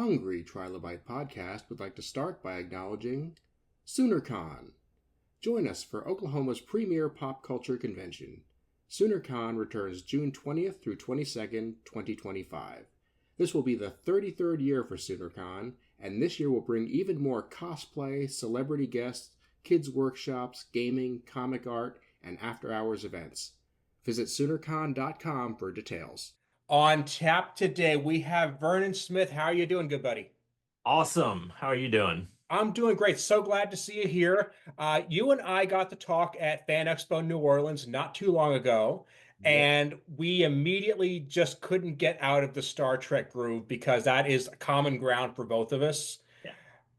hungry Trilobyte podcast would like to start by acknowledging Soonercon. Join us for Oklahoma's premier pop culture convention. Soonercon returns June 20th through 22nd, 2025. This will be the 33rd year for Soonercon, and this year will bring even more cosplay, celebrity guests, kids' workshops, gaming, comic art, and after-hours events. Visit Soonercon.com for details. On tap today, we have Vernon Smith. How are you doing, good buddy? Awesome. How are you doing? I'm doing great. So glad to see you here. You and I got to talk at Fan Expo New Orleans not too long ago, and we immediately just couldn't get out of the Star Trek groove because that is common ground for both of us. Yeah.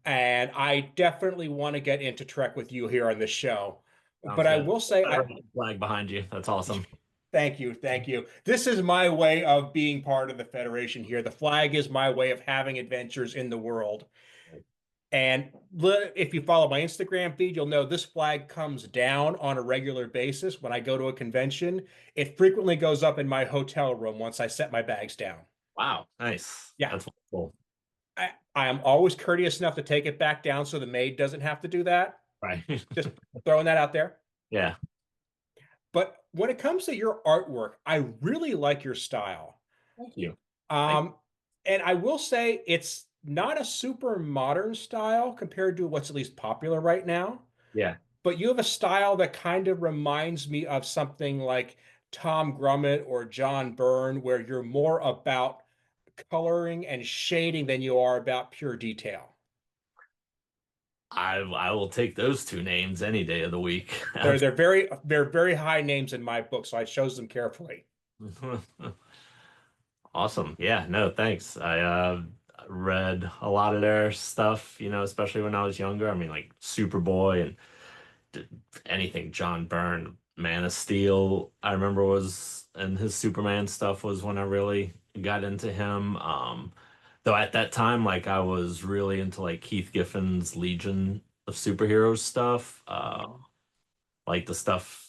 And I definitely want to get into Trek with you here on this show. Sounds But good. I will say, I have a flag behind you. That's awesome. Thank you. Thank you. This is my way of being part of the Federation here. The flag is my way of having adventures in the world. And if you follow my Instagram feed, you'll know this flag comes down on a regular basis when I go to a convention. It frequently goes up in my hotel room once I set my bags down. Wow. Nice. Yeah. That's cool. I am always courteous enough to take it back down so the maid doesn't have to do that. Right. Just throwing that out there. Yeah. But when it comes to your artwork, I really like your style. Thank you. And I will say it's not a super modern style compared to what's at least popular right now. Yeah. But you have a style that kind of reminds me of something like Tom Grummet or John Byrne, where you're more about coloring and shading than you are about pure detail. I will take those two names any day of the week. They're very high names in my book, so I chose them carefully. Awesome. Yeah, no, thanks. I read a lot of their stuff, especially when I was younger. I mean, like Superboy and anything John Byrne, Man of Steel, I remember and his Superman stuff was when I really got into him. Though at that time, like I was really into like Keith Giffen's Legion of Superheroes stuff. Like the stuff,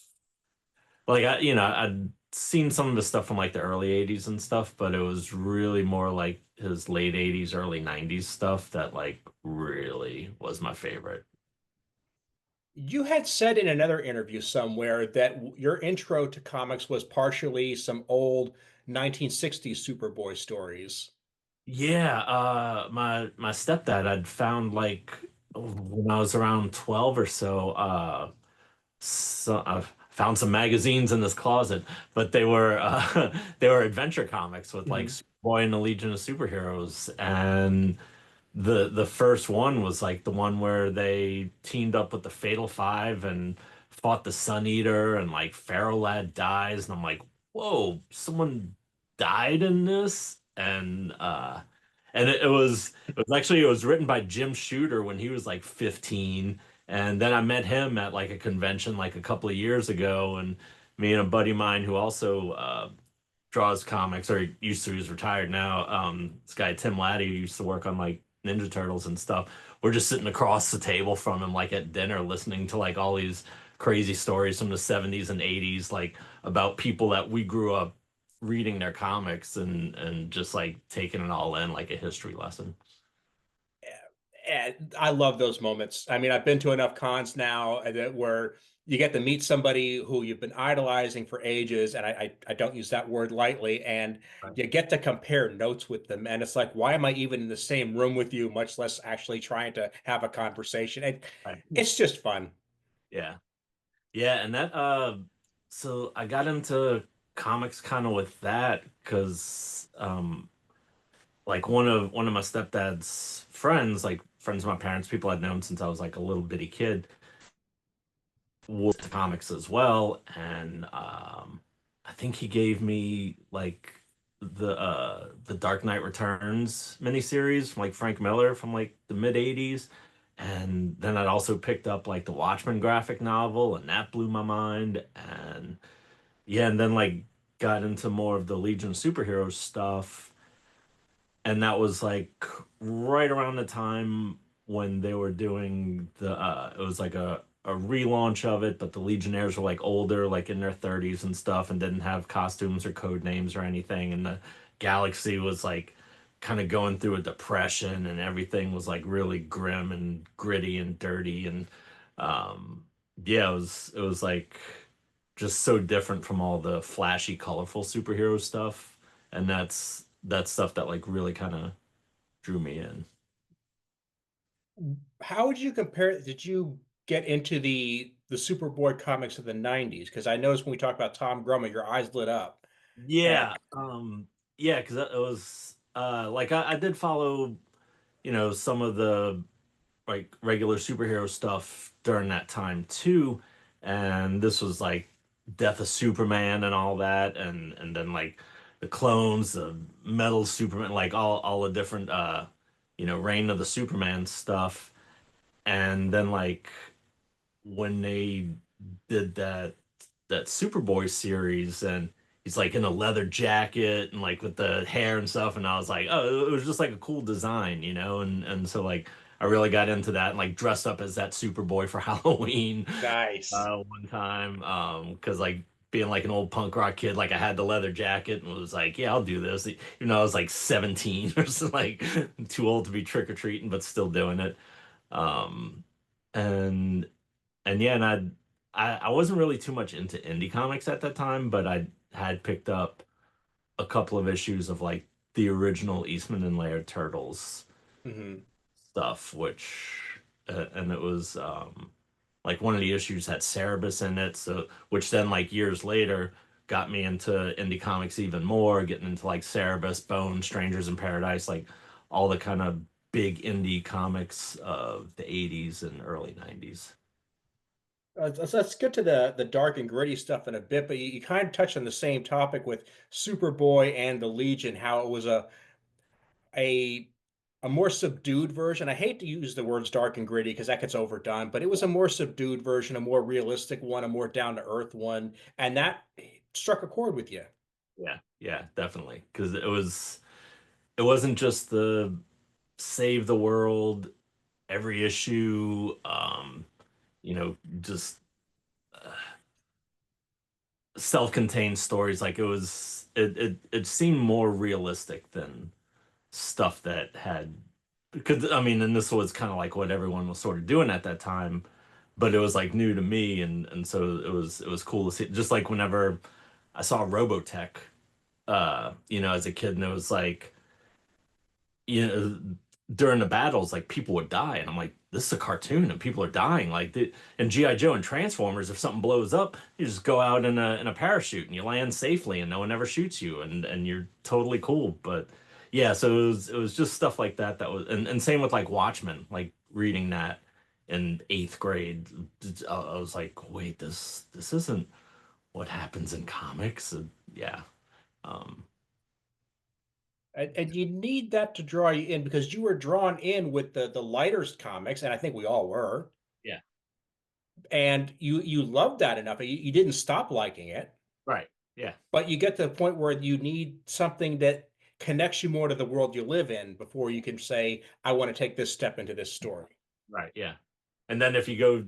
like I'd seen some of the stuff from like the early 80s and stuff, but it was really more like his late 80s, early 90s stuff that like really was my favorite. You had said in another interview somewhere that your intro to comics was partially some old 1960s Superboy stories. Yeah, my stepdad I'd found like when I was around 12 or so, so I found some magazines in this closet, but they were they were adventure comics with like Superboy and the Legion of Superheroes, and the first one was like the one where they teamed up with the Fatal Five and fought the Sun Eater, and like Pharaoh Lad dies, and I'm like, whoa, someone died in this. And it was written by Jim Shooter when he was like 15, and then I met him at like a convention like a couple of years ago, and me and a buddy of mine who also draws comics, or used to, he's retired now, this guy Tim Laddie, who used to work on like Ninja Turtles and stuff, we're just sitting across the table from him like at dinner listening to like all these crazy stories from the 70s and 80s, like about people that we grew up reading their comics and just like taking it all in like a history lesson. And I love those moments. I mean, I've been to enough cons now where you get to meet somebody who you've been idolizing for ages, and I don't use that word lightly, and you get to compare notes with them, and it's like, why am I even in the same room with you, much less actually trying to have a conversation? And it's just fun. Yeah. And that so I got into comics kind of with that because like one of my stepdad's friends, like friends of my parents, people I'd known since I was like a little bitty kid, was into comics as well, and I think he gave me like the Dark Knight Returns miniseries from like Frank Miller from like the mid 80s. And then I'd also picked up like the Watchmen graphic novel, and that blew my mind. And yeah, and then like got into more of the Legion of Superheroes stuff. And that was like right around the time when they were doing it was like a relaunch of it, but the Legionnaires were like older, like in their 30s and stuff, and didn't have costumes or code names or anything. And the galaxy was like kind of going through a depression, and everything was like really grim and gritty and dirty. And um, yeah, it was like just so different from all the flashy, colorful superhero stuff. And that's stuff that like really kind of drew me in. How would you compare? Did you get into the Superboy comics of the '90s? Because I noticed when we talked about Tom Grummet, your eyes lit up. And Yeah, yeah, because it was like I did follow, some of the like regular superhero stuff during that time too, and this was like Death of Superman and all that, and then like the clones, the Metal Superman, like all the different Reign of the Superman stuff, and then like when they did that Superboy series, and he's like in a leather jacket and like with the hair and stuff, and I was like, oh, it was just like a cool design, and so like I really got into that and like dressed up as that Superboy for Halloween nice. one time, because like being like an old punk rock kid, like I had the leather jacket and was like, yeah, I'll do this, even though I was like 17 or something, like too old to be trick or treating, but still doing it. Um, and and yeah, and I wasn't really too much into indie comics at that time, but I had picked up a couple of issues of like the original Eastman and Laird Turtles Hmm. stuff, which and it was like one of the issues had Cerebus in it, so which then like years later got me into indie comics even more, getting into like Cerebus, Bone, Strangers in Paradise, like all the kind of big indie comics of the 80s and early 90s. Let's get to the dark and gritty stuff in a bit, but you kind of touched on the same topic with Superboy and the Legion, how it was a a more subdued version. I hate to use the words dark and gritty because that gets overdone, but it was a more subdued version, a more realistic one, a more down to earth one, and that struck a chord with you. Yeah, yeah, definitely. Because it wasn't just the save the world every issue, just uh, self-contained stories. Like it seemed more realistic than stuff that had, because I mean, and this was kind of like what everyone was sort of doing at that time, but it was like new to me, and so it was cool to see. Just like whenever I saw Robotech, as a kid, and it was like, you know, during the battles, like people would die, and I'm like, this is a cartoon, and people are dying. Like in GI Joe and Transformers, if something blows up, you just go out in a parachute and you land safely, and no one ever shoots you, and you're totally cool. But yeah, so it was just stuff like that and same with like Watchmen, like reading that in eighth grade, I was like, wait, this isn't what happens in comics. And yeah, um, And you need that to draw you in because you were drawn in with the lighter comics, and I think we all were. yeah, And you loved that enough. You didn't stop liking it, right, yeah. but you get to the point where you need something that connects you more to the world you live in before you can say, I want to take this step into this story. Right, yeah. And then if you go,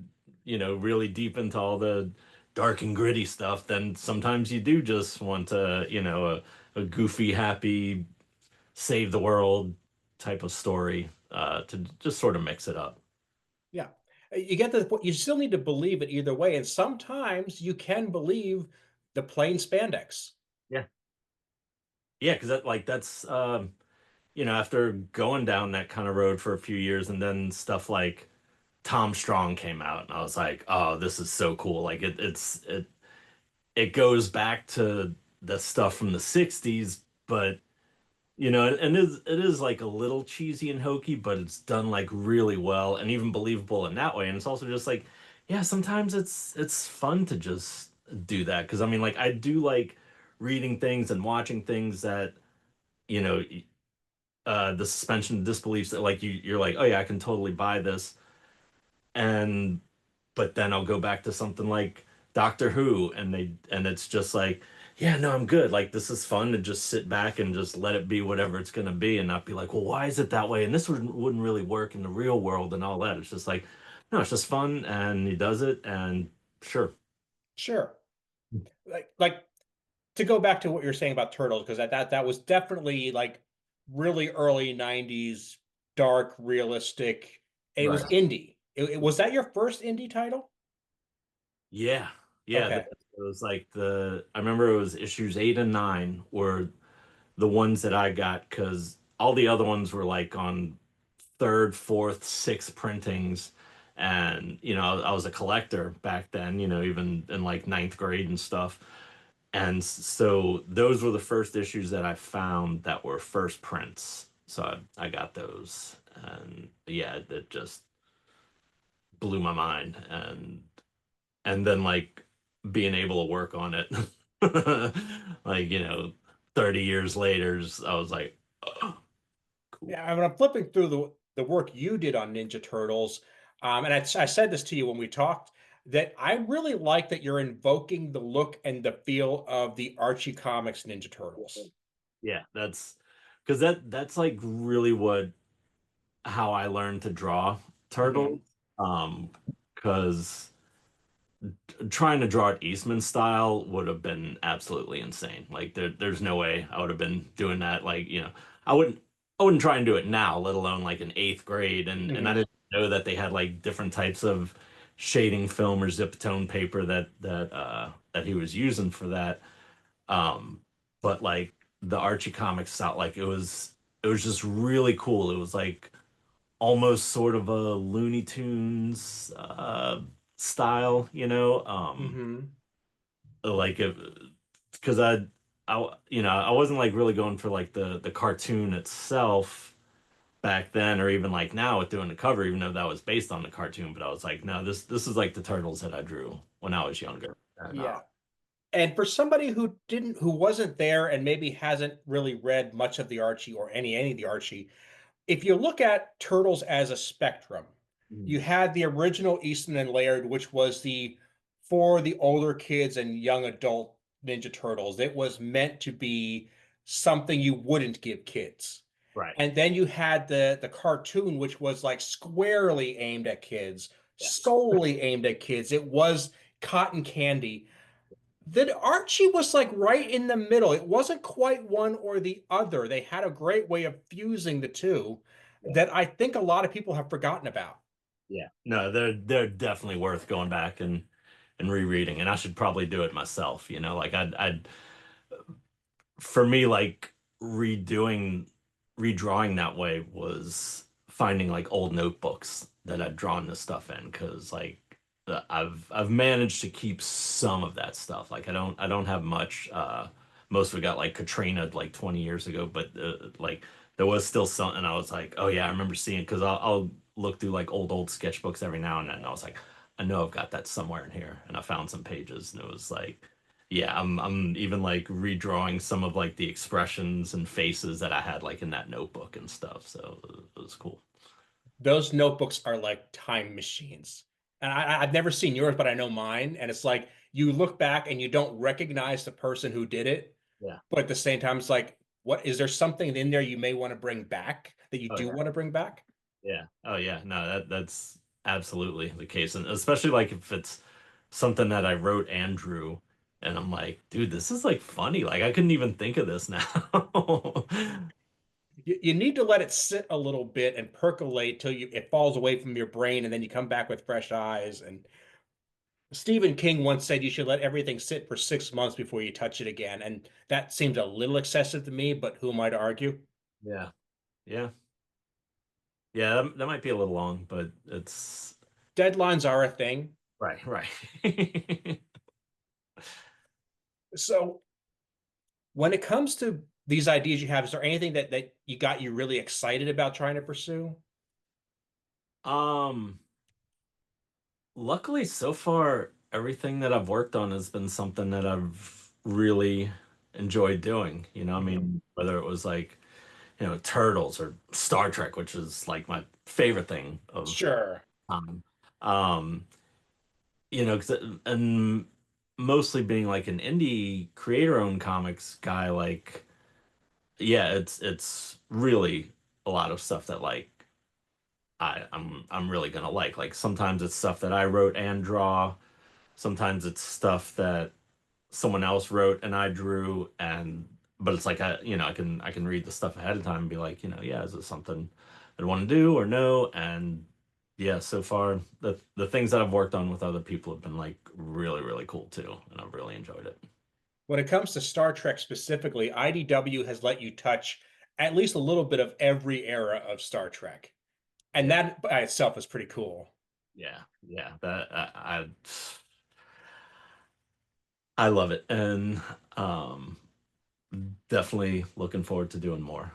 really deep into all the dark and gritty stuff, then sometimes you do just want a goofy, happy, save the world type of story, to just sort of mix it up. Yeah. You get to the point, you still need to believe it either way. And sometimes you can believe the plain spandex. Yeah. Yeah, because that's after going down that kind of road for a few years, and then stuff like Tom Strong came out, and I was like, oh, this is so cool. Like it goes back to the stuff from the 60s, but and it is like a little cheesy and hokey, but it's done like really well and even believable in that way. And it's also just like, yeah, sometimes it's fun to just do that, because I mean, like, I do like reading things and watching things that, you know the suspension of disbelief, that like you're like, oh yeah, I can totally buy this. And but then I'll go back to something like Doctor Who, and it's just like, yeah, no, I'm good. Like, this is fun to just sit back and just let it be whatever it's gonna be, and not be like, well, why is it that way? And this wouldn't really work in the real world and all that. It's just like, no, it's just fun, and he does it, and sure. Sure. Like to go back to what you're saying about turtles, because that was definitely like really early 90s, dark, realistic. It was Right. indie. Was that your first indie title? Yeah. Yeah. Okay. It was like I remember it was issues 8 and 9 were the ones that I got because all the other ones were like on third, fourth, sixth printings. And, I was a collector back then, even in like ninth grade and stuff. And so those were the first issues that I found that were first prints. So I got those. And yeah, it just blew my mind. And then like being able to work on it, like, 30 years later, I was like, oh, cool. Yeah, I mean, I'm flipping through the work you did on Ninja Turtles, and I said this to you when we talked, that I really like that you're invoking the look and the feel of the Archie Comics Ninja Turtles. Yeah, that's because that's like really how I learned to draw turtles. Mhm. Because trying to draw it Eastman style would have been absolutely insane. Like there's no way I would have been doing that. Like, I wouldn't I wouldn't try and do it now, let alone like in eighth grade. And I Mhm. didn't know that they had like different types of shading film or zip tone paper that he was using for that. Um, but like the Archie comics style, like it was just really cool. It was like almost sort of a Looney Tunes style, Mhm. like if because I wasn't like really going for like the cartoon itself back then or even like now with doing the cover, even though that was based on the cartoon. But I was like, no, this is like the turtles that I drew when I was younger. And Yeah. And for somebody who wasn't there and maybe hasn't really read much of the Archie or any of the Archie, if you look at Turtles as a spectrum, mm, you had the original Easton and Laird, which was for the older kids and young adult Ninja Turtles. It was meant to be something you wouldn't give kids. right. And then you had the cartoon, which was like squarely aimed at kids, Yeah. solely aimed at kids. It was cotton candy. Then Archie was like right in the middle. It wasn't quite one or the other. They had a great way of fusing the two Yeah. that I think a lot of people have forgotten about. Yeah. No, they're definitely worth going back and rereading. And I should probably do it myself, like I'd for me, like redrawing that way was finding like old notebooks that I'd drawn this stuff in because like I've managed to keep some of that stuff. Like I don't have much. Most of it got like Katrina like 20 years ago, but like there was still something I was like, oh yeah, I remember seeing because I'll look through like old sketchbooks every now and then. And I was like, I know I've got that somewhere in here, and I found some pages, and it was like yeah, I'm even like redrawing some of like the expressions and faces that I had like in that notebook and stuff. So it was cool. Those notebooks are like time machines. And I've never seen yours, but I know mine. And it's like you look back and you don't recognize the person who did it. Yeah. But at the same time, it's like, what is there something in there you may want to bring back that you Oh do yeah. want to bring back? Yeah. Oh yeah. No, that's absolutely the case. And especially like if it's something that I wrote and drew and I'm like, dude, this is like funny. Like I couldn't even think of this now. You need to let it sit a little bit and percolate till it falls away from your brain, and then you come back with fresh eyes. And Stephen King once said you should let everything sit for 6 months before you touch it again. And that seems a little excessive to me, but who am I to argue? Yeah. Yeah. Yeah, that might be a little long, but it's Deadlines are a thing. right, right. So when it comes to these ideas you have, is there anything that you really excited about trying to pursue? Um, Luckily, so far, everything that I've worked on has been something that I've really enjoyed doing. I Mhm. mean, whether it was like, Turtles or Star Trek, which is like my favorite thing of Sure. time. Um, 'cause and mostly being like an indie creator-owned comics guy, like, yeah, it's really a lot of stuff that like I'm really gonna like sometimes it's stuff that I wrote and draw. Sometimes it's stuff that someone else wrote and I drew, and but it's like I can read the stuff ahead of time and be like, yeah, is it something I want to do or no? And yeah, so far the things that I've worked on with other people have been like really, really cool too, and I've really enjoyed it. When it comes to Star Trek specifically, IDW has let you touch at least a little bit of every era of Star Trek. And Yeah, that by itself is pretty cool. yeah. That I love it, and um, definitely looking forward to doing more.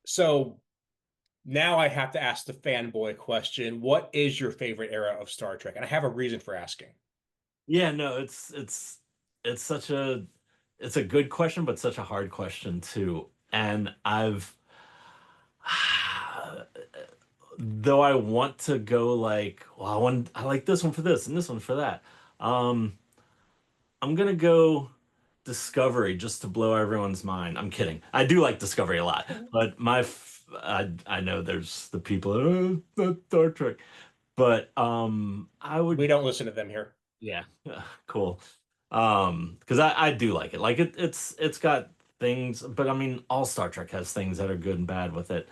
So now I have to ask the fanboy question. What is your favorite era of Star Trek? And I have a reason for asking. Yeah, no, it's such a it's a good question, but such a hard question too. And I've though I want to go like, well, I like this one for this and this one for that. Um, I'm gonna go Discovery just to blow everyone's mind. I'm kidding. I do like Discovery a lot, but I know there's the people that Star Trek, but I We would don't listen to them here. yeah, cool. Because I do like it. Like it's got things, but I mean, all Star Trek has things that are good and bad with it.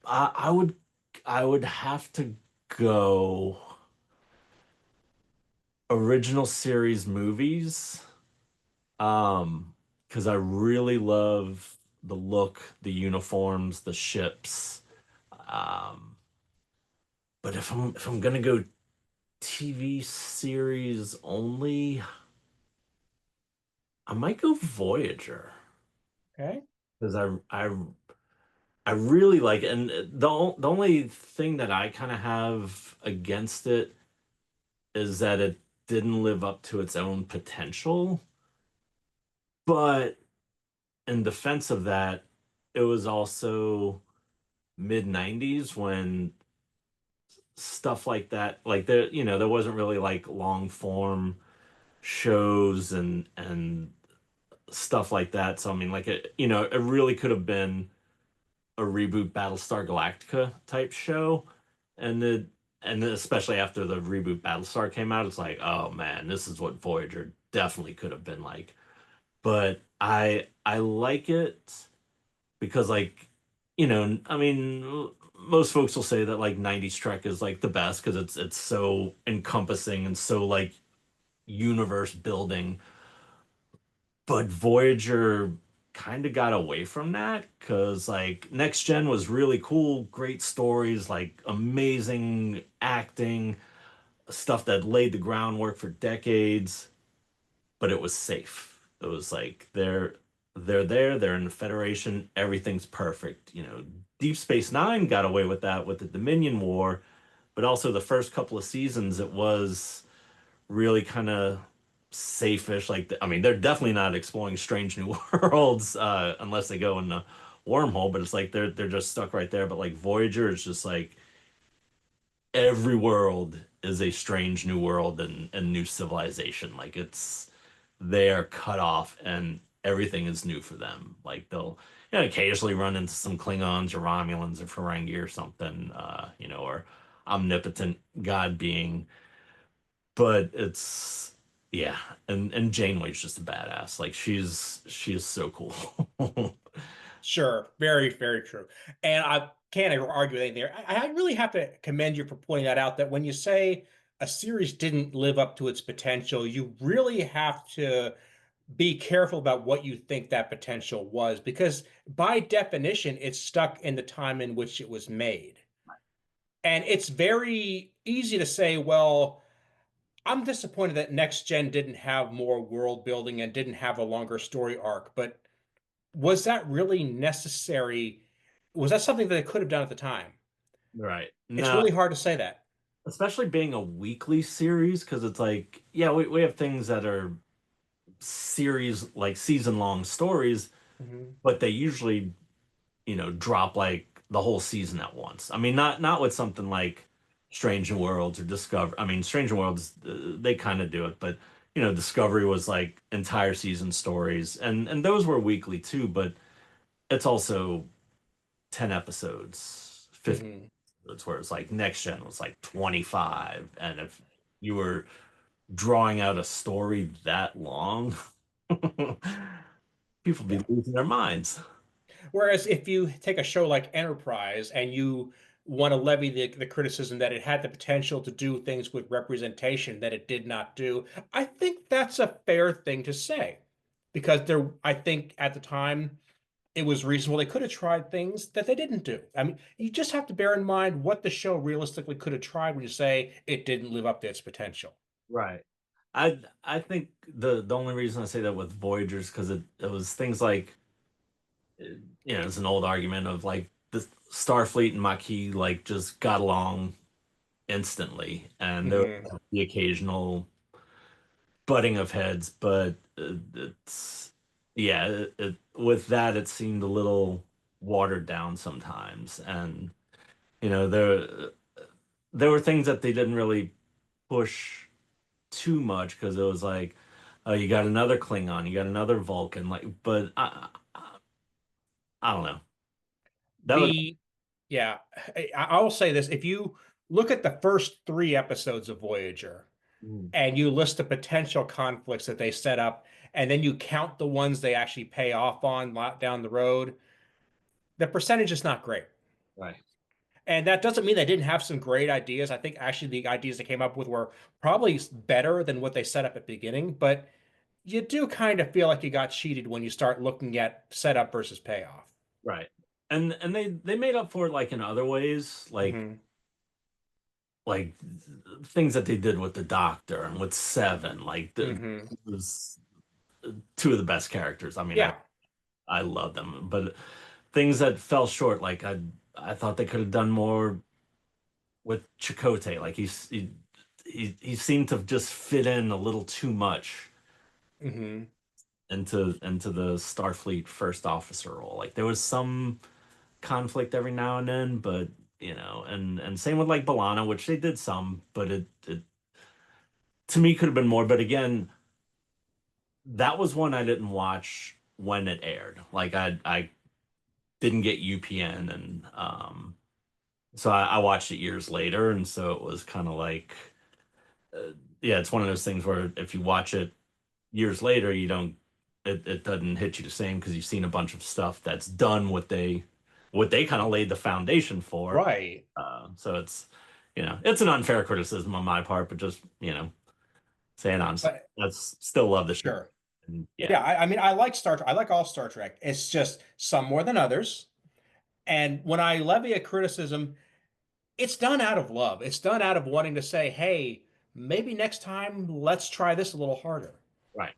I would have to go original series movies. Because I really love the look, the uniforms, the ships. Um, but if I'm gonna go TV series only, I might go Voyager. Okay. Because I really like it. And the only thing that I kind of have against it is that it didn't live up to its own potential. But in defense of that, it was also mid 90s when stuff like that, like there wasn't really like long form shows and stuff like that. So I mean, like it really could have been a reboot Battlestar Galactica type show, and then especially after the reboot Battlestar came out, it's like, oh man, this is what Voyager definitely could have been like. But I like it because like I mean most folks will say that like 90s Trek is like the best because it's so encompassing and so like universe building, but Voyager kind of got away from that because like Next Gen was really cool, great stories, like amazing acting, stuff that laid the groundwork for decades, but it was safe. It was like they're in the Federation, everything's perfect. Deep Space Nine got away with that with the Dominion War, but also the first couple of seasons it was really kind of safe-ish. Like, I mean, they're definitely not exploring strange new worlds unless they go in the wormhole. But it's like they're just stuck right there. But like Voyager is just like every world is a strange new world and new civilization. Like they are cut off and everything is new for them. Like they'll occasionally run into some Klingons or Romulans or Ferengi or something, or omnipotent god being, but it's yeah, and Janeway's just a badass. Like she is so cool. Sure. Very, very true. And I can't argue with anything there. I really have to commend you for pointing that out, that when you say a series didn't live up to its potential, you really have to be careful about what you think that potential was, because by definition, it's stuck in the time in which it was made. And it's very easy to say, well, I'm disappointed that Next Gen didn't have more world building and didn't have a longer story arc, but was that really necessary? Was that something that they could have done at the time? Right. It's No, really hard to say that. especially being a weekly series, because it's like, yeah, we have things that are series like season long stories, Mhm. but they usually, drop like the whole season at once. I mean, not with something like Strange New Worlds or Discover. I mean, Strange New Worlds, they kind of do it, but Discovery was like entire season stories, and those were weekly too. But it's also 10 episodes, 15 Mhm. episodes, where it's like Next Gen was like 25, and if you were drawing out a story that long, People be losing their minds. Whereas if you take a show like Enterprise and you want to levy the criticism that it had the potential to do things with representation that it did not do, I think that's a fair thing to say. Because I think at the time it was reasonable. They could have tried things that they didn't do. I mean, you just have to bear in mind what the show realistically could have tried when you say it didn't live up to its potential. Right. I think the only reason I say that with Voyagers because it was things like it's an old argument of like the Starfleet and Maquis like just got along instantly, and there Mhm. was the occasional butting of heads, but it's yeah, with that it seemed a little watered down sometimes, and there were things that they didn't really push too much because it was like, oh, you got another Klingon, you got another Vulcan, like, but I don't know. That was The Yeah, I will say this: if you look at the first three episodes of Voyager Mm, and you list the potential conflicts that they set up, and then you count the ones they actually pay off on down the road, the percentage is not great. right. And that doesn't mean they didn't have some great ideas. I think actually the ideas they came up with were probably better than what they set up at the beginning, but you do kind of feel like you got cheated when you start looking at setup versus payoff. Right. And they made up for it like in other ways, Hmm. like things that they did with the Doctor and with Seven, like Hmm. was two of the best characters. I mean, Yeah. I love them, but things that fell short, like I thought they could have done more with Chakotay. Like he seemed to just fit in a little too much Hmm. into the Starfleet first officer role. Like there was some conflict every now and then, but and same with like Balana, which they did some, but it to me could have been more. But again, that was one I didn't watch when it aired. Like I didn't get UPN, and so I watched it years later, and so it was kind of like yeah, it's one of those things where if you watch it years later, you don't it doesn't hit you the same because you've seen a bunch of stuff that's done what they kind of laid the foundation for. Right. So it's an unfair criticism on my part, but just saying honestly, But that's still love the show. sure. And yeah, Yeah, I mean, I like Star Trek. I like all Star Trek. It's just some more than others. And when I levy a criticism, it's done out of love. It's done out of wanting to say, hey, maybe next time let's try this a little harder. right.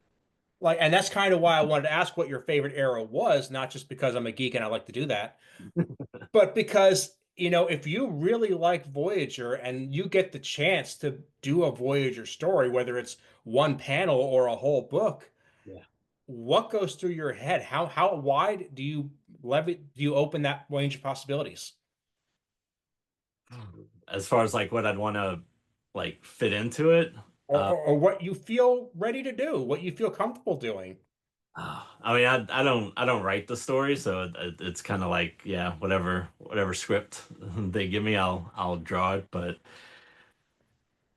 Like, and that's kind of why I wanted to ask what your favorite era was, not just because I'm a geek and I like to do that, but because, if you really like Voyager and you get the chance to do a Voyager story, whether it's one panel or a whole book, Yeah. what goes through your head? How wide do you open that range of possibilities? As far as like what I'd want to like fit into it, Or, or what you feel ready to do, what you feel comfortable doing? I mean, I don't write the story, so it's kind of like yeah, whatever script they give me, I'll draw it. But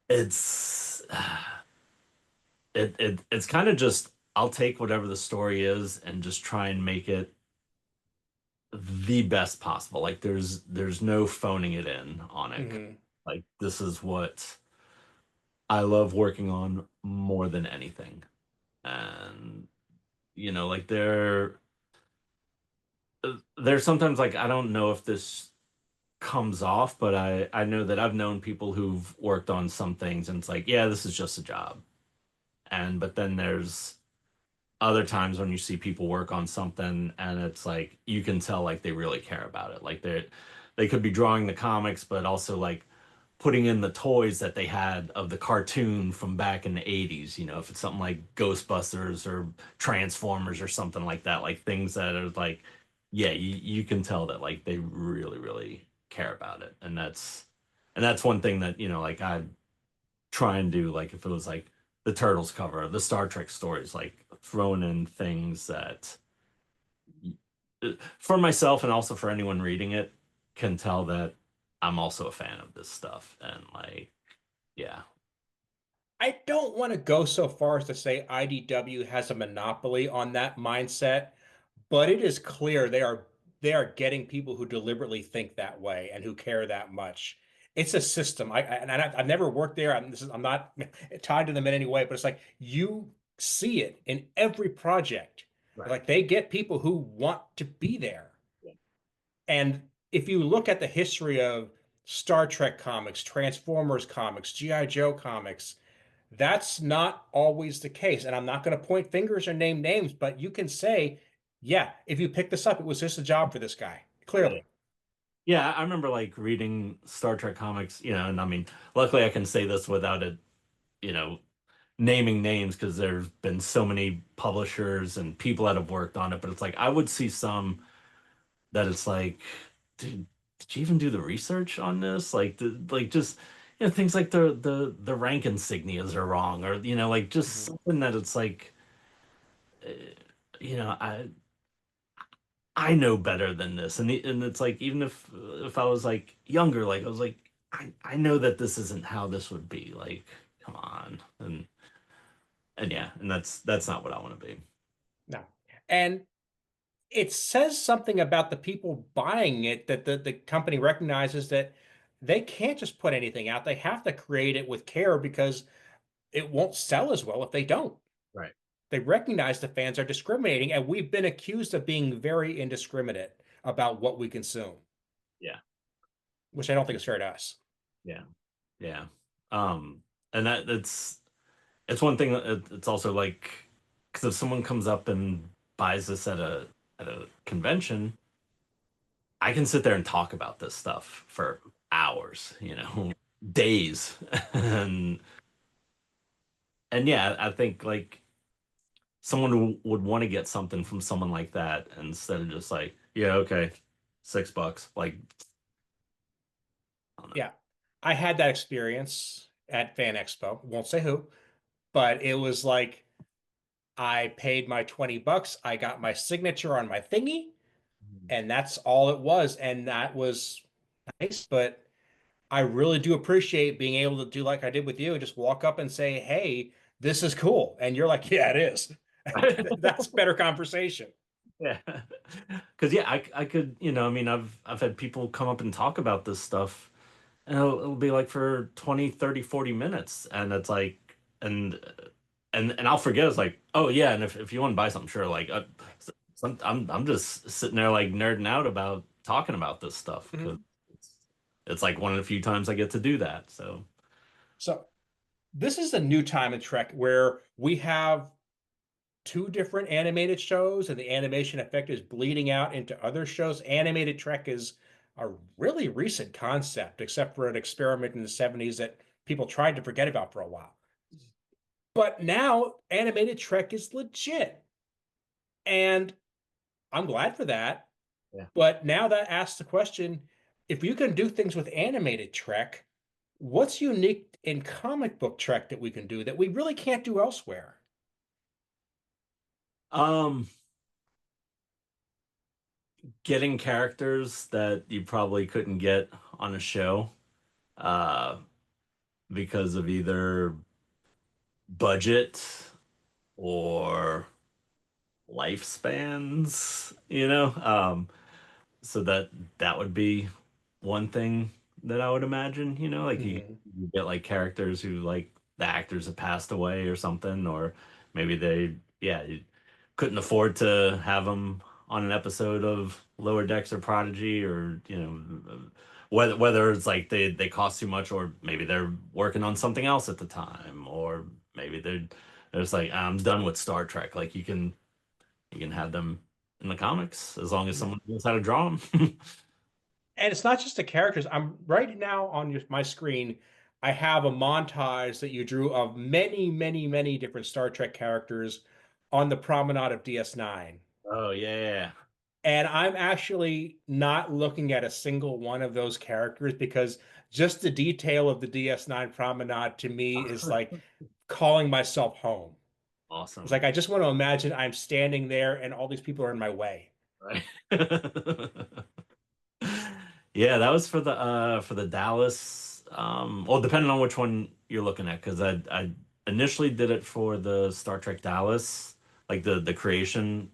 it's it's kind of just I'll take whatever the story is and just try and make it the best possible. Like there's no phoning it in on it. Hmm. Like this is what I love working on more than anything. And like there's sometimes like I don't know if this comes off, but I know that I've known people who've worked on some things and it's like, yeah, this is just a job. And but then there's other times when you see people work on something and it's like you can tell like they really care about it. Like they could be drawing the comics, but also like putting in the toys that they had of the cartoon from back in the 80s, if it's something like Ghostbusters or Transformers or something like that, like things that are like, yeah, you can tell that like they really, really care about it. And that's one thing that, like I try and do, like if it was like the Turtles cover, the Star Trek stories, like throwing in things that for myself and also for anyone reading it can tell that I'm also a fan of this stuff and like yeah. I don't want to go so far as to say IDW has a monopoly on that mindset, but it is clear they are getting people who deliberately think that way and who care that much. It's a system. I've never worked there. I'm not tied to them in any way, but it's like you see it in every project. Right. Like they get people who want to be there. Yeah. And if you look at the history of Star Trek comics, Transformers comics, G.I. Joe comics, that's not always the case. And I'm not going to point fingers or name names, but you can say, yeah, if you pick this up, it was just a job for this guy, clearly. Yeah, I remember like reading Star Trek comics, and I mean, luckily I can say this without it, naming names because there's been so many publishers and people that have worked on it. But it's like I would see some that it's like, dude, did you even do the research on this? Like, just things like the rank insignias are wrong, or like just something that it's like, uh, you know, I. I know better than this. And it's like even if I was like younger, like I was like, I know that this isn't how this would be. Like, come on. And yeah, and that's not what I want to be. No. And it says something about the people buying it that the company recognizes that they can't just put anything out. They have to create it with care because it won't sell as well if they don't. Right. They recognize the fans are discriminating, and we've been accused of being very indiscriminate about what we consume. Yeah. Which I don't think is fair to us. Yeah. Yeah. And it's one thing. It's also like, because if someone comes up and buys this at a convention, I can sit there and talk about this stuff for hours, days, and yeah, I think like someone who would want to get something from someone like that instead of just like, yeah, okay, $6, like. Yeah, I had that experience at Fan Expo. Won't say who, but it was like I paid my $20. I got my signature on my thingy, and that's all it was. And that was nice, but I really do appreciate being able to do like I did with you, just walk up and say, "Hey, this is cool," and you're like, "Yeah, it is." That's better conversation. Yeah, because yeah, I could, I mean, I've had people come up and talk about this stuff, and it'll be like for 20, 30, 40 minutes, and it's like, and I'll forget. It's like, oh yeah, and if you want to buy something, sure. Like, I'm just sitting there like nerding out about talking about this stuff because it's like one of the few times I get to do that. So this is a new time in Trek where we have two different animated shows, and the animation effect is bleeding out into other shows. Animated Trek is a really recent concept, except for an experiment in the 70s that people tried to forget about for a while. But now animated Trek is legit. And I'm glad for that. Yeah. But now that asks the question, if you can do things with animated Trek, what's unique in comic book Trek that we can do that we really can't do elsewhere? Getting characters that you probably couldn't get on a show, because of either budget or lifespans, so that would be one thing that I would imagine, like you get like characters who like the actors have passed away or something, or maybe you couldn't afford to have them on an episode of Lower Decks or Prodigy, or whether it's like they cost too much, or maybe they're working on something else at the time, or maybe they're just like, I'm done with Star Trek. Like you can have them in the comics as long as someone knows how to draw them. And it's not just the characters. I'm right now on my screen. I have a montage that you drew of many, many, many different Star Trek characters on the promenade of DS9. Oh yeah. And I'm actually not looking at a single one of those characters because just the detail of the DS9 promenade to me is like calling myself home. Awesome. It's like I just want to imagine I'm standing there and all these people are in my way. Right. Yeah, that was for the Dallas. Well, depending on which one you're looking at, because initially did it for the Star Trek Dallas, like the creation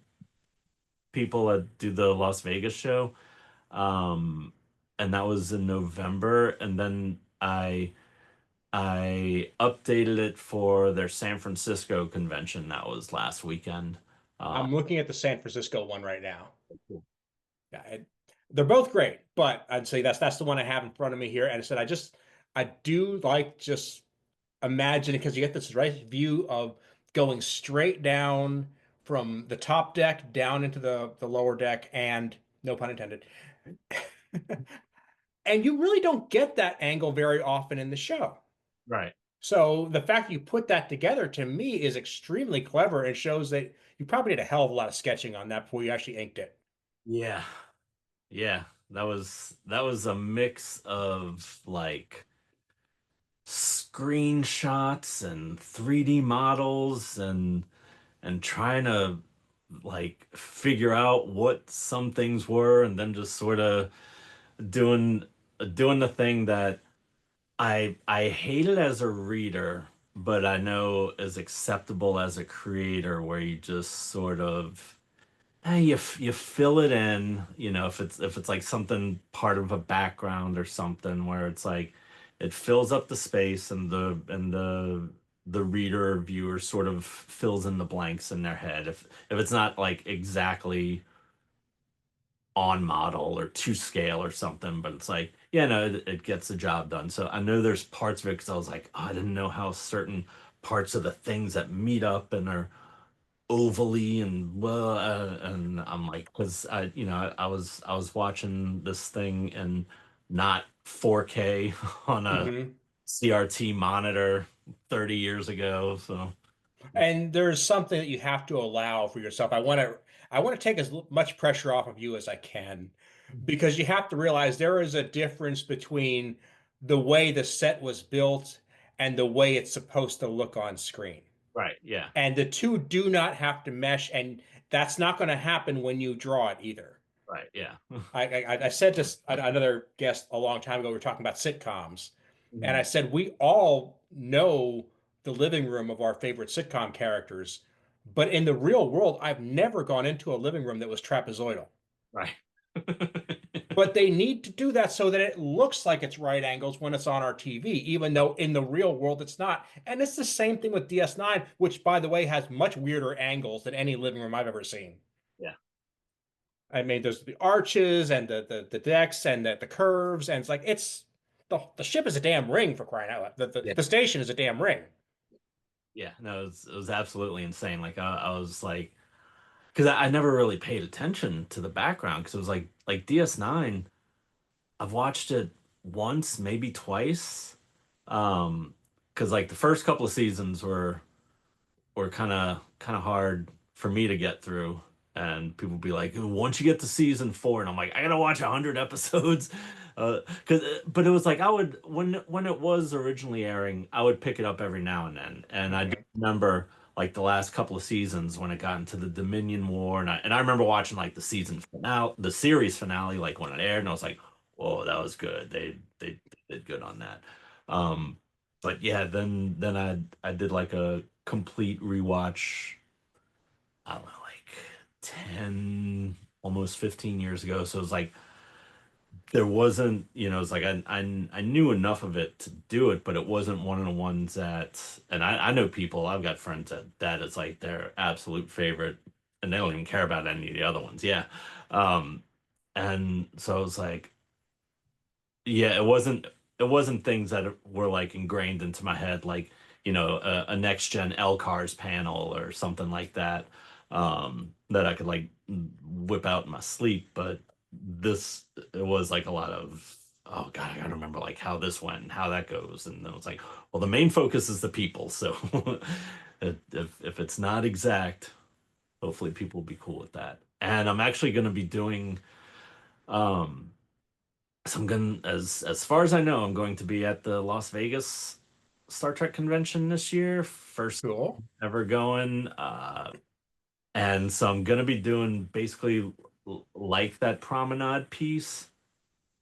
people that do the Las Vegas show. Um, and that was in November, and then I updated it for their San Francisco convention that was last weekend. I'm looking at the San Francisco one right now. Yeah, they're both great, but I'd say that's the one I have in front of me here. And I said I do like just imagine because you get this right view of going straight down from the top deck down into the lower deck, and no pun intended. And you really don't get that angle very often in the show. Right. So the fact that you put that together to me is extremely clever and shows that you probably did a hell of a lot of sketching on that before you actually inked it. Yeah. Yeah. That was a mix of like screenshots and 3D models and trying to like figure out what some things were, and then just sort of doing doing the thing that I hate it as a reader, but I know is acceptable as a creator, where you just sort of you fill it in, if it's like something part of a background or something, where it's like it fills up the space, and the reader or viewer sort of fills in the blanks in their head. If it's not like exactly on model or to scale or something, but it's like, yeah, no, it gets the job done. So I know there's parts of it, because I was like, oh, I didn't know how certain parts of the things that meet up and are ovally and well, and I'm like, because I was watching this thing in not 4K on a Mhm. CRT monitor 30 years ago, so And there's something that you have to allow for yourself. I want to take as much pressure off of you as I can, because you have to realize there is a difference between the way the set was built and the way it's supposed to look on screen. right, yeah, And the two do not have to mesh, and that's not going to happen when you draw it either. right, yeah. I said to another guest a long time ago, we were talking about sitcoms, and I Mhm. said we all know the living room of our favorite sitcom characters, but in the real world, I've never gone into a living room that was trapezoidal. Right. But they need to do that so that it looks like it's right angles when it's on our TV, even though in the real world it's not. And it's the same thing with DS9, which, by the way, has much weirder angles than any living room I've ever seen. Yeah. I mean, there's the arches and the decks and the curves, and it's like the ship is a damn ring, for crying out loud. Yeah. The station is a damn ring. Yeah, no, it was absolutely insane. Like I was like, because I never really paid attention to the background, because it was like DS9. I've watched it once, maybe twice. Because like the first couple of seasons were kind of hard for me to get through, and people be like, once you get to season 4, and I'm like, I gotta watch 100 episodes. But it was like, I would, when it was originally airing, I would pick it up every now and then, and I do Mhm. remember like the last couple of seasons when it got into the Dominion War, and I remember watching like the season finale, the series finale, like when it aired, and I was like, whoa, that was good. They did good on that. Um, but yeah, then I did like a complete rewatch. I don't know, like 10, almost 15 years ago. So it was like there wasn't, it's like I knew enough of it to do it, but it wasn't one of the ones that. And I know people. I've got friends that is like their absolute favorite, and they don't even care about any of the other ones. Yeah, um, and so I was like, yeah, it wasn't things that were like ingrained into my head, like a next gen L cars panel or something like that, that I could like whip out in my sleep. But this, it was like a lot of, oh god, I gotta remember like how this went and how that goes, and then it's like, well, the main focus is the people, so if it's not exact, hopefully people will be cool with that. And I'm actually going to be doing um so I'm going, as far as I know, I'm going to be at the Las Vegas Star Trek convention this year. First Cool. ever going. And so I'm gonna be doing basically like that promenade piece,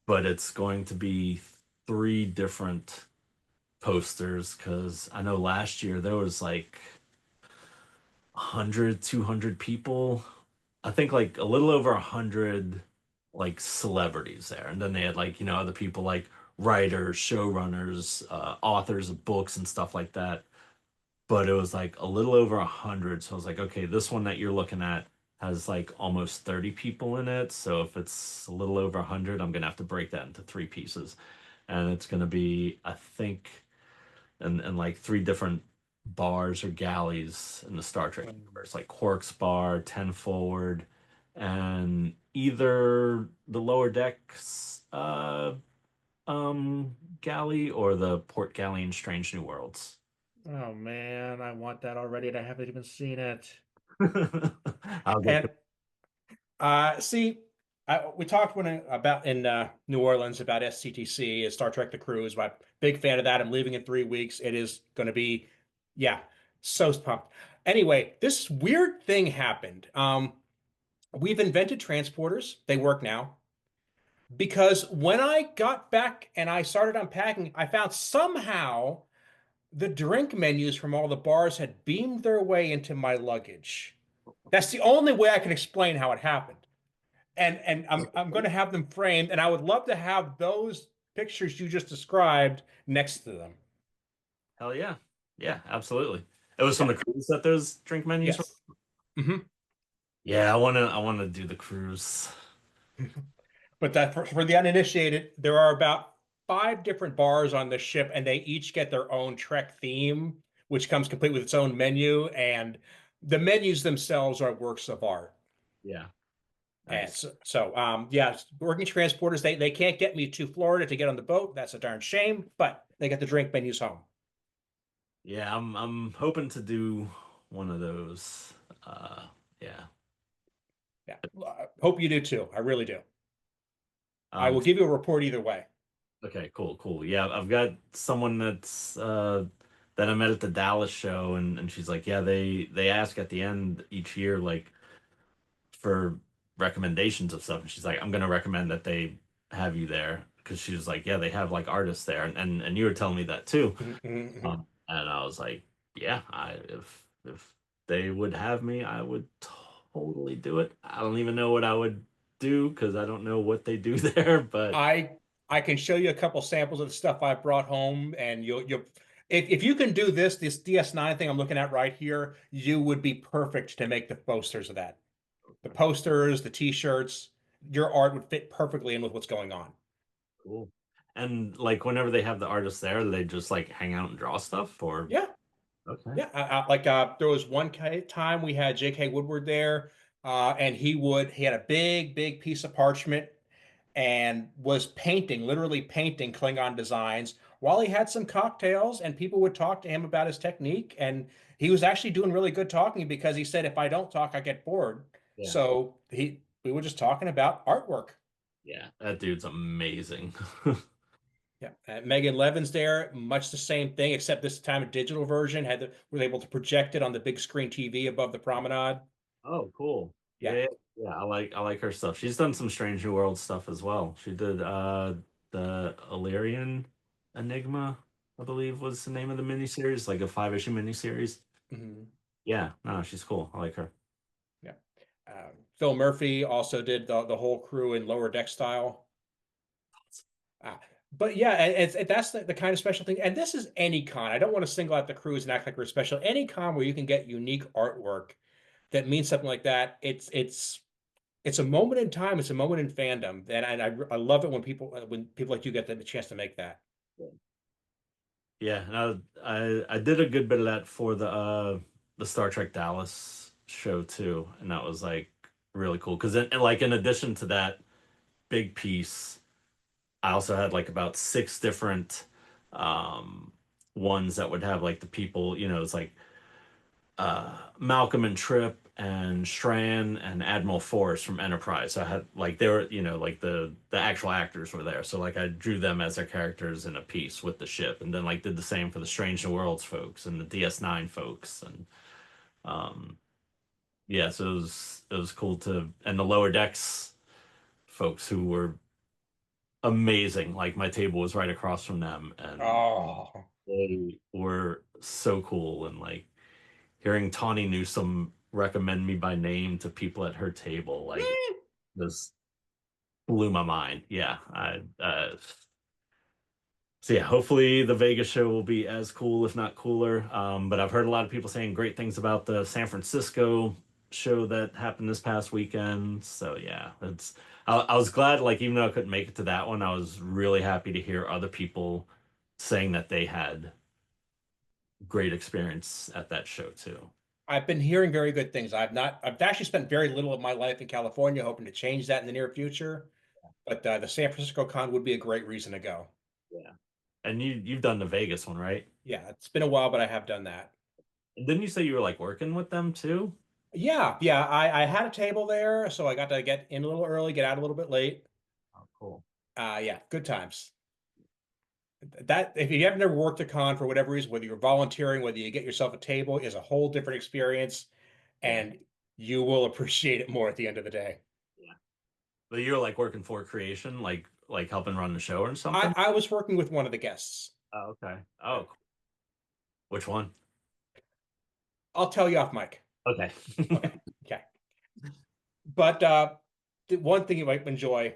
but it's going to be 3 different posters, because I know last year there was like 100, 200 people. I think like a little over 100 like celebrities there. And then they had like, other people like writers, showrunners, authors of books and stuff like that. But it was like a little over 100. So I was like, okay, this one that you're looking at has like almost 30 people in it. So if it's a little over 100, I'm gonna have to break that into three pieces. And it's gonna be, I think, and like three different bars or galleys in the Star Trek universe, like Quark's bar, 10 Forward, and either the lower decks galley or the port galley in Strange New Worlds. Oh man, I want that already, and I haven't even seen it. I'll get And see, we talked about in New Orleans about STTC, Star Trek: The Cruise. I'm a big fan of that. I'm leaving in 3 weeks. It is going to be, yeah, so pumped. Anyway, this weird thing happened. We've invented transporters. They work now. Because when I got back and I started unpacking, I found somehow the drink menus from all the bars had beamed their way into my luggage. That's the only way I can explain how it happened. And I'm going to have them framed, and I would love to have those pictures you just described next to them. Hell yeah. Yeah, absolutely. It was from the cruise that those drink menus were? Yes. Mm-hmm. Yeah, I wanna do the cruise. But that for the uninitiated, there are about 5 different bars on the ship, and they each get their own Trek theme, which comes complete with its own menu. And the menus themselves are works of art. Yeah. And Nice. yeah, working transporters, they can't get me to Florida to get on the boat. That's a darn shame, but they get the drink menus home. Yeah, I'm hoping to do one of those. Yeah. Yeah. Hope you do too. I really do. I Um, will give you a report either way. okay, cool. Yeah, I've got someone that's that I met at the Dallas show, and she's like, yeah, they ask at the end each year like for recommendations of stuff, and she's like, I'm gonna recommend that they have you there, because she was like, yeah, they have like artists there, and you were telling me that too. And I was like, yeah, if they would have me, I would totally do it. I don't even know what I would do because I don't know what they do there, but I can show you a couple samples of the stuff I brought home, and you'll if you can do this DS9 thing I'm looking at right here, you would be perfect to make the posters of that. The posters, the t-shirts, your art would fit perfectly in with what's going on. cool. And like whenever they have the artists there, they just like hang out and draw stuff, or Yeah. okay. Yeah, there was one time we had J.K. Woodward there, and he had a big piece of parchment and was painting, literally painting Klingon designs while he had some cocktails, and people would talk to him about his technique, and he was actually doing really good talking because he said, if I don't talk, I get bored. Yeah. So we were just talking about artwork. Yeah, that dude's amazing. Yeah, Megan Levin's there, much the same thing, except this time a digital version was able to project it on the big screen TV above the promenade. Oh, cool. Yeah. Yeah, I like her stuff. She's done some Strange New World stuff as well. She did the Illyrian Enigma, I believe was the name of the miniseries, like a 5-issue miniseries. Mhm. Yeah, no, she's cool. I like her. Yeah. Phil Murphy also did the whole crew in Lower Deck Style. But yeah, that's the kind of special thing. And this is any con. I don't want to single out the crews and act like we're special. Any con where you can get unique artwork that means something like that. It's a moment in time. It's a moment in fandom, and I love it when people like you get the chance to make that. Yeah, no, I did a good bit of that for the Star Trek Dallas show too, and that was like really cool because then like in addition to that big piece, I also had like about 6 different ones that would have like the people, it's like Malcolm and Trip and Shran and Admiral Forrest from Enterprise. So I had like they were, like the actual actors were there. So like I drew them as their characters in a piece with the ship, and then like did the same for the Strange New Worlds folks and the DS9 folks, and yeah, so it was cool to, and the lower decks folks who were amazing. Like my table was right across from them, and Oh, They were so cool, and like hearing Tawny Newsome recommend me by name to people at her table, like this blew my mind. Yeah, so yeah, hopefully the Vegas show will be as cool, if not cooler. But I've heard a lot of people saying great things about the San Francisco show that happened this past weekend. So yeah, I was glad, like even though I couldn't make it to that one, I was really happy to hear other people saying that they had great experience at that show too. I've been hearing very good things. I've actually spent very little of my life in California, hoping to change that in the near future. But the San Francisco con would be a great reason to go. Yeah. And you've done the Vegas one, right? Yeah, it's been a while, but I have done that. And didn't you say you were like working with them too? Yeah. I had a table there, so I got to get in a little early, get out a little bit late. Oh, cool. Yeah, good times. That if you have never worked a con for whatever reason, whether you're volunteering, whether you get yourself a table, is a whole different experience, and you will appreciate it more at the end of the day. Yeah. But you're like working for creation, like helping run the show or something? I was working with one of the guests. Oh, okay. Oh, cool. Which one? I'll tell you off mic. Okay. Okay. But the one thing you might enjoy,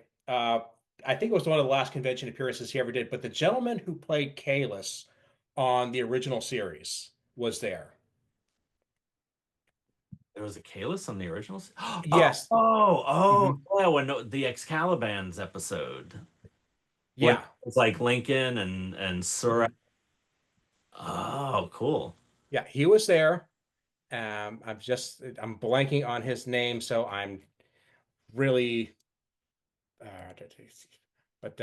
I think it was one of the last convention appearances he ever did, but the gentleman who played Kalis on the original series was there. There was a Kalis on the originals? Yes. Yeah, when the Excalibans episode. Yeah. It's like Lincoln and Sura. Oh, cool. Yeah, he was there. I'm blanking on his name, so I'm really but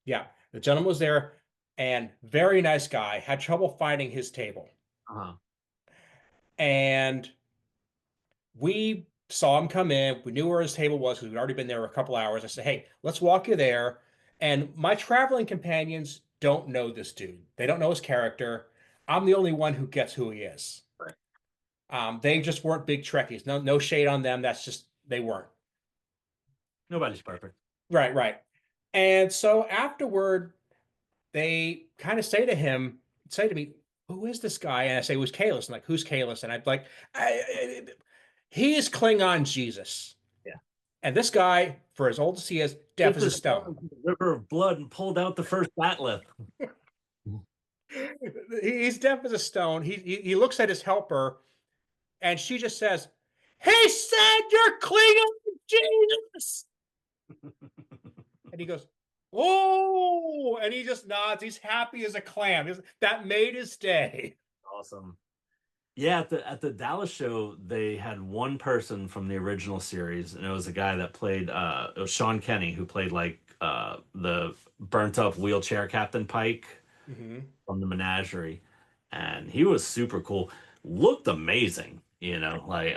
yeah, the gentleman was there and very nice guy, had trouble finding his table. Uh-huh. And we saw him come in. We knew where his table was because we'd already been there a couple hours. I said, hey, let's walk you there. And my traveling companions don't know this dude. They don't know his character. I'm the only one who gets who he is. Right. They just weren't big Trekkies. No shade on them. That's just, they weren't. Nobody's perfect. Right. And so afterward, they kind of say to me, who is this guy? And I say, who's Kalis? And like, who's Kalis? And I'd like, he's Klingon Jesus. Yeah. And this guy, for as old as he is, deaf as a stone. River of blood and pulled out the first batleth. He's deaf as a stone. He looks at his helper, and she just says, "He said you're Klingon Jesus." And he goes, "Oh!" And he just nods. He's happy as a clam. That made his day. Awesome. Yeah, at the Dallas show, they had one person from the original series, and it was a guy that played it was Sean Kenney, who played like the burnt up wheelchair Captain Pike from the Menagerie. And he was super cool. Looked amazing, like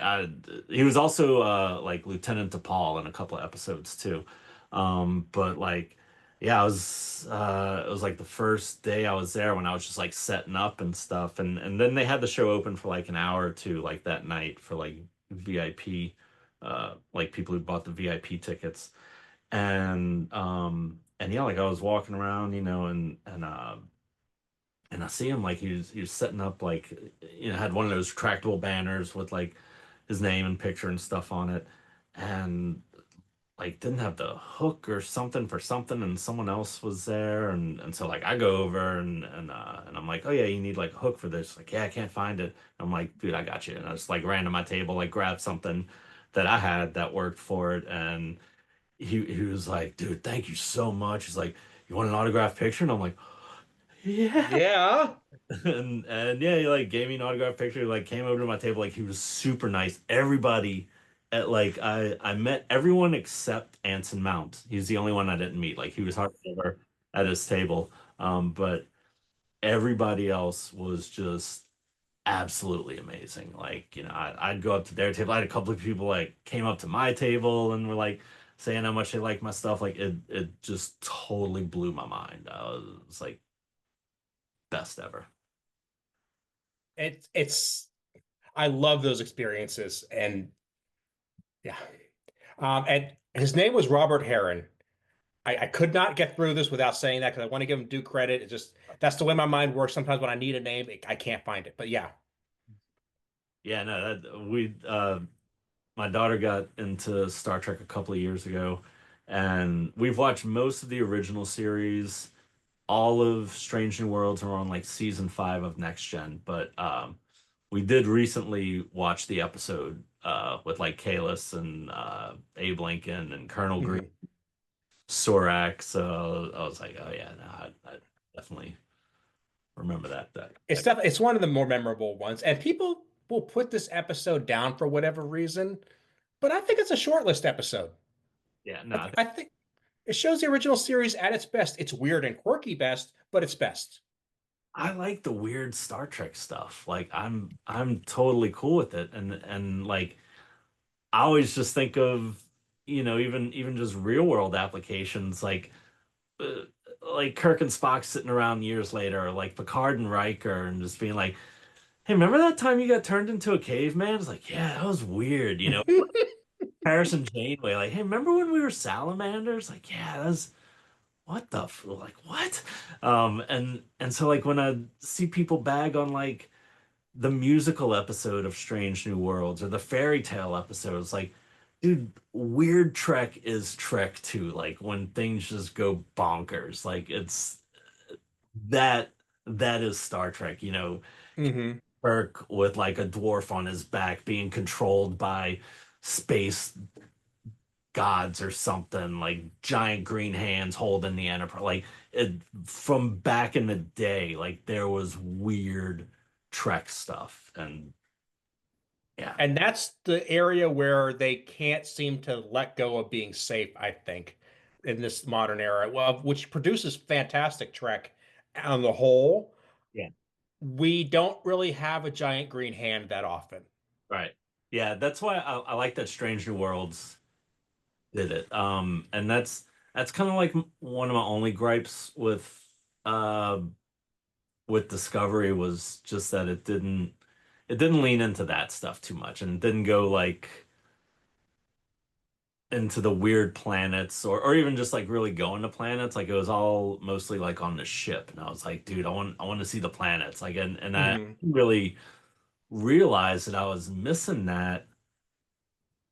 he was also like Lieutenant DePaul in a couple of episodes too. But like yeah, it was like the first day I was there when I was just like setting up and stuff. And then they had the show open for like an hour or two, like that night for like VIP, like people who bought the VIP tickets. And yeah, like I was walking around, and I see him like he was setting up like had one of those retractable banners with like his name and picture and stuff on it. And like didn't have the hook or something for something, and someone else was there, and so like I go over and I'm like, oh yeah, you need like a hook for this. Like, yeah, I can't find it. I'm like, dude, I got you. And I just like ran to my table, like grabbed something that I had that worked for it, and he was like, dude, thank you so much. He's like, you want an autographed picture? And I'm like, yeah. and yeah, he like gave me an autographed picture, like came over to my table, like he was super nice. Everybody I met everyone except Anson Mount. He's the only one I didn't meet. Like he was hardly ever at his table. But everybody else was just absolutely amazing. Like, I'd go up to their table. I had a couple of people like came up to my table and were like saying how much they like my stuff. Like it just totally blew my mind. I was like best ever. I love those experiences. And yeah. And his name was Robert Heron. I could not get through this without saying that because I want to give him due credit. It's just that's the way my mind works. Sometimes when I need a name, I can't find it. But yeah. Yeah, no, my daughter got into Star Trek a couple of years ago, and we've watched most of the original series, all of Strange New Worlds, and we're on like season 5 of Next Gen. But we did recently watch the episode with like Kalis and Abe Lincoln and Colonel Green, Mhm. Sorak. So I was like, oh yeah, no, I definitely remember that. It's one of the more memorable ones, and people will put this episode down for whatever reason, but I think it's a shortlist episode. Yeah, I, no, th- I think it shows the original series at its best. It's weird and quirky best, but it's best. I like the weird Star Trek stuff. Like I'm totally cool with it, and like I always just think of, even just real world applications uh, like Kirk and Spock sitting around years later, or like Picard and Riker, and just being like, "Hey, remember that time you got turned into a caveman?" It's like, yeah, that was weird, Harrison Janeway, like, "Hey, remember when we were salamanders?" Like, yeah, that was what the like what? And so like when I see people bag on like the musical episode of Strange New Worlds or the fairy tale episodes, like, dude, weird Trek is Trek too. Like when things just go bonkers, like it's that that is Star Trek, Hmm. Kirk with like a dwarf on his back being controlled by space gods or something, like giant green hands holding the Enterprise. Like from back in the day, like there was weird Trek stuff, and yeah, And that's the area where they can't seem to let go of being safe, I think, in this modern era, well, which produces fantastic Trek on the whole. yeah, We don't really have a giant green hand that often. right, yeah. That's why I like that Strange New Worlds did it. And that's kind of like one of my only gripes uh with Discovery was just that it didn't lean into that stuff too much and didn't go like into the weird planets or even just like really going to planets. Like it was all mostly like on the ship. And I was like, dude, I want to see the planets. Like and I Hmm. didn't really realized that I was missing that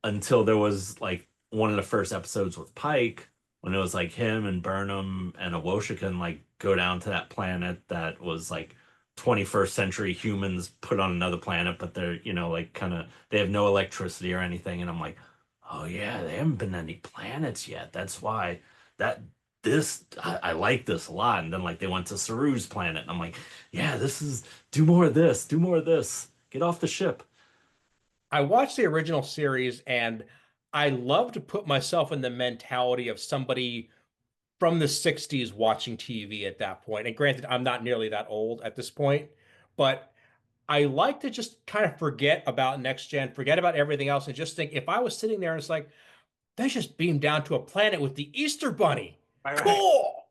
until there was like one of the first episodes with Pike when it was like him and Burnham and a Woshikan like go down to that planet that was like 21st century humans put on another planet, but they're, like kind of they have no electricity or anything. And I'm like, oh yeah, they haven't been to any planets yet. That's why that I like this a lot. And then like they went to Saru's planet, and I'm like, yeah, this is do more of this, do more of this. Get off the ship. I watched the original series and I love to put myself in the mentality of somebody from the 60s watching TV at that point. And granted, I'm not nearly that old at this point, but I like to just kind of forget about next gen, forget about everything else, and just think if I was sitting there and it's like, they just beamed down to a planet with the Easter Bunny. All right. Cool.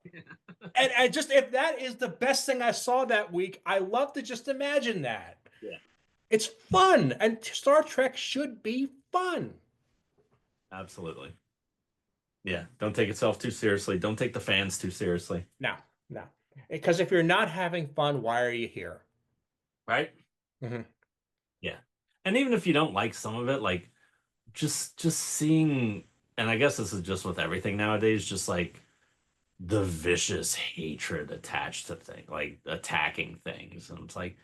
And just if that is the best thing I saw that week, I love to just imagine that. Yeah, It's fun, and Star Trek should be fun. absolutely. Yeah, don't take itself too seriously. Don't take the fans too seriously. No, no. Because if you're not having fun, why are you here? Right? Hmm. Yeah. And even if you don't like some of it, like just seeing, and I guess this is just with everything nowadays, just like the vicious hatred attached to things, like attacking things. And it's like,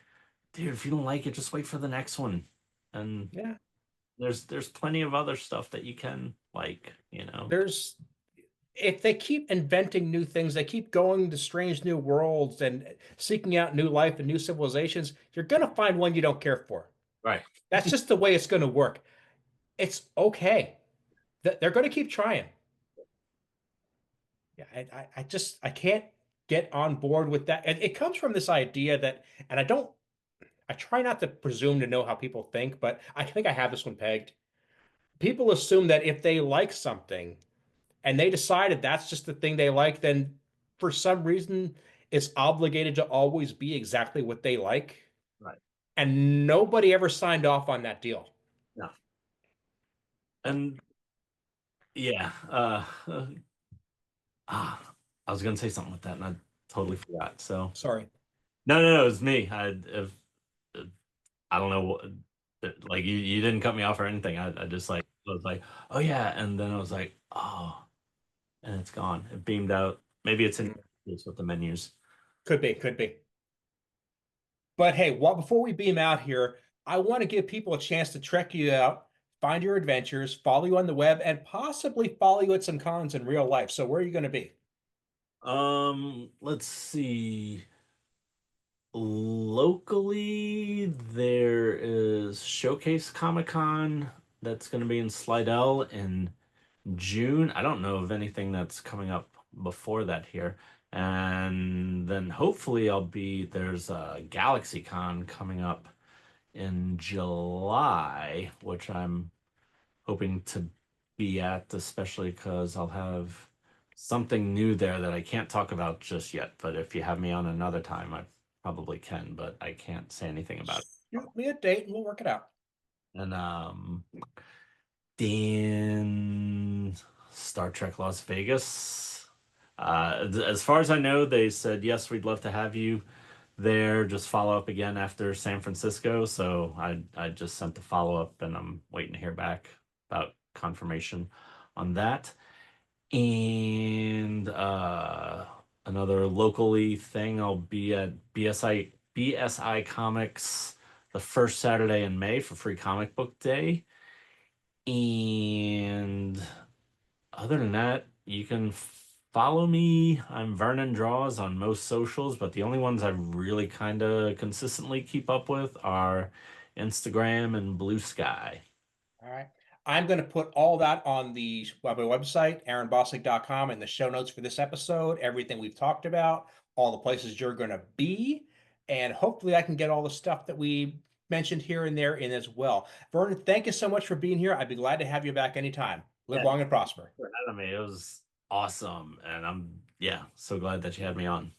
dude, if you don't like it, just wait for the next one. And Yeah. there's plenty of other stuff that you can like. There's if they keep inventing new things, they keep going to strange new worlds and seeking out new life and new civilizations, you're going to find one you don't care for. Right. That's just the way it's going to work. It's okay. They're going to keep trying. Yeah, I can't get on board with that. And it comes from this idea that, and I try not to presume to know how people think, but I think I have this one pegged. People assume that if they like something, and they decided that's just the thing they like, then for some reason it's obligated to always be exactly what they like. Right. And nobody ever signed off on that deal. No. And yeah, I was gonna say something with that, and I totally forgot. So Sorry. no, it was me. I don't know what, like you didn't cut me off or anything. I just like was like, oh yeah, and then I was like, oh, and it's gone. It beamed out. Maybe it's in with the menus. Could be, could be. But hey, before we beam out here, I want to give people a chance to check you out, find your adventures, follow you on the web, and possibly follow you at some cons in real life. So where are you going to be? Let's see. Locally, there is Showcase Comic Con that's going to be in Slidell in June. I don't know of anything that's coming up before that here. And then hopefully there's a Galaxy Con coming up in July, which I'm hoping to be at, especially because I'll have something new there that I can't talk about just yet. But if you have me on another time, I probably can, but I can't say anything about it. Shoot me a date and we'll work it out. And then Star Trek Las Vegas. As far as I know, they said yes, we'd love to have you there. Just follow up again after San Francisco. So I just sent the follow up, and I'm waiting to hear back about confirmation on that. And another locally thing, I'll be at BSI Comics the first Saturday in May for Free Comic Book Day. And other than that, you can follow me. I'm Vernon Draws on most socials, but the only ones I really kind of consistently keep up with are Instagram and Blue Sky. All right. I'm going to put all that on the my website, aaronbossig.com, in the show notes for this episode, everything we've talked about, all the places you're going to be, and hopefully I can get all the stuff that we mentioned here and there in as well. Vernon, thank you so much for being here. I'd be glad to have you back anytime. Live long and prosper. For having me. It was awesome. And I'm, so glad that you had me on.